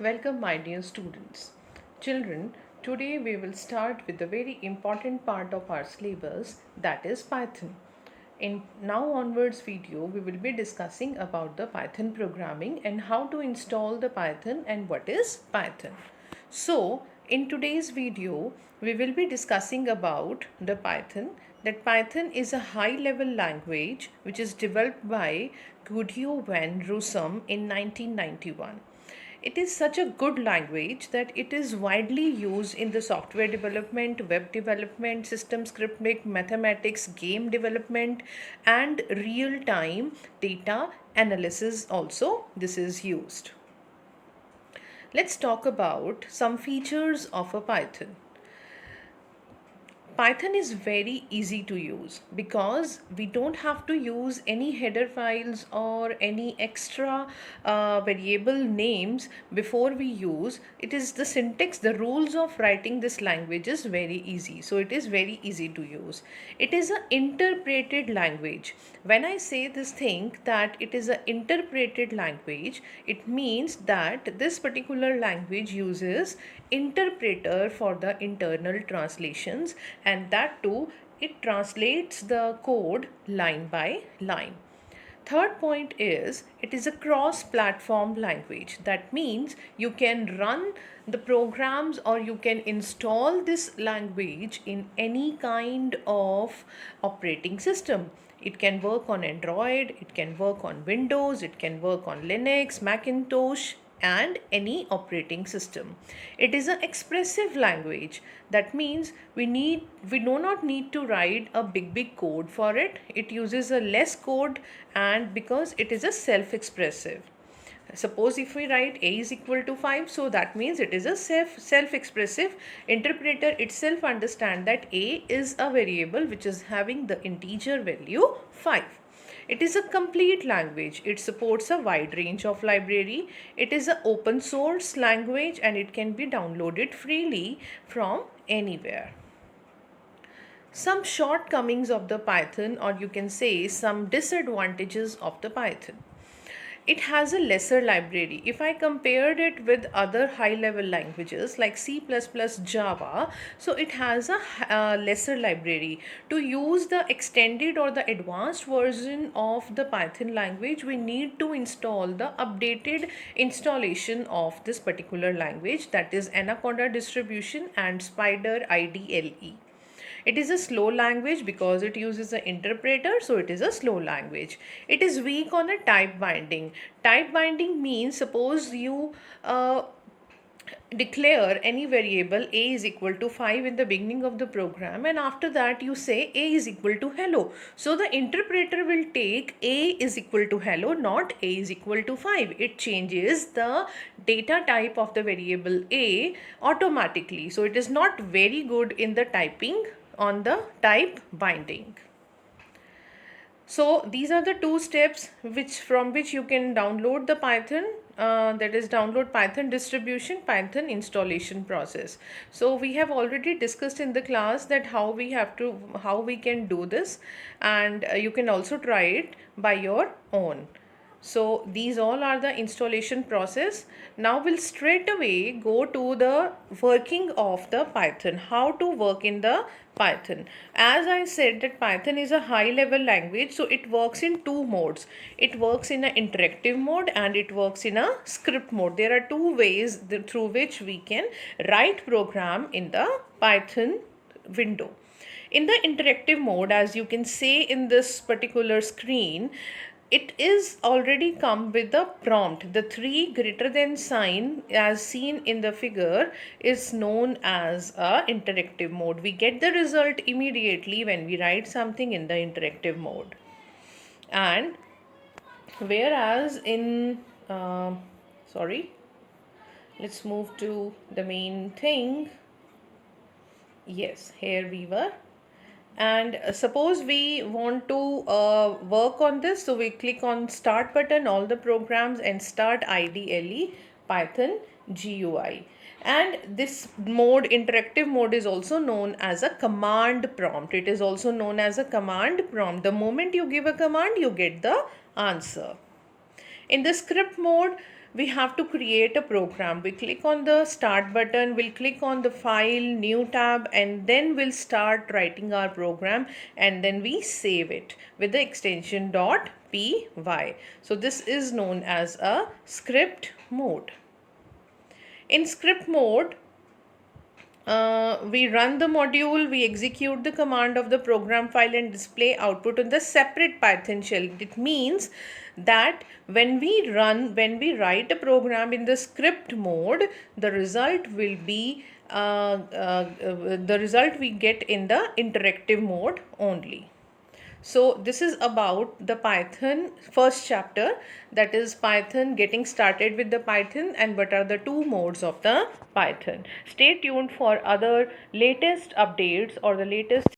Welcome, my dear students. Children, today we will start with a very important part of our syllabus, that is Python. In now onwards video, we will be discussing about the Python programming and how to install the Python and what is Python. So, in today's video, we will be discussing about the Python. That Python is a high-level language which is developed by Guido van Rossum in 1991. It is such a good language that it is widely used in the software development, web development, system scripting, mathematics, game development, and real time data analysis. Also, this is used. Let's talk about some features of a Python. Python is very easy to use because we don't have to use any header files or any extra variable names before we use. It is the syntax, the rules of writing this language is very easy. So it is very easy to use. It is an interpreted language. When I say this thing that it is an interpreted language, it means that this particular language uses interpreter for the internal translations, and that too it translates the code line by line. Third point is it is a cross platform language. That means you can run the programs or you can install this language in any kind of operating system. It can work on Android, it can work on Windows, it can work on Linux, Macintosh, and any operating system. It is an expressive language. That means we do not need to write a big code for it. It uses a less code, and because it is a self-expressive. Suppose if we write a is equal to 5, so that means it is a self-expressive. Interpreter itself understand that a is a variable which is having the integer value 5. It is a complete language. It supports a wide range of library. It is an open source language and it can be downloaded freely from anywhere. Some shortcomings of the Python, or you can say some disadvantages of the Python. It has a lesser library. If I compared it with other high level languages like C++, Java, so it has a lesser library. To use the extended or the advanced version of the Python language, we need to install the updated installation of this particular language, that is Anaconda distribution and Spider IDLE. It is a slow language because it uses an interpreter, so it is a slow language. It is weak on a type binding. Type binding means suppose you declare any variable a is equal to 5 in the beginning of the program, and after that you say a is equal to hello. So the interpreter will take a is equal to hello, not a is equal to 5. It changes the data type of the variable a automatically. So it is not very good in the typing on the type binding. So these are the two steps from which you can download the Python, that is download Python distribution, Python installation process. So we have already discussed in the class that how we can do this, and you can also try it by your own. So these all are the installation process. Now we'll straight away go to the working of the Python, how to work in the Python. As I said that Python is a high level language, so it works in two modes. It works in an interactive mode and it works in a script mode. There are two ways through which we can write program in the Python window. In the interactive mode, as you can see in this particular screen, it is already come with the prompt. The 3 greater than sign as seen in the figure is known as a interactive mode. We get the result immediately when we write something in the interactive mode. And whereas in let's move to the main thing. Yes, here we were. And suppose we want to work on this, so we click on start button, all the programs, and start IDLE Python GUI. And this mode, interactive mode, is also known as a command prompt. It is also known as a command prompt. The moment you give a command, you get the answer. In the script mode, we have to create a program. We click on the start button, we'll click on the file, new tab, and then we'll start writing our program, and then we save it with the extension .py. So this is known as a script mode. In script mode, we run the module, we execute the command of the program file and display output in the separate Python shell. It means that when we write a program in the script mode, the result will be the result we get in the interactive mode only. So this is about the Python first chapter, that is Python, getting started with the Python, and what are the two modes of the Python. Stay tuned for other latest updates or the latest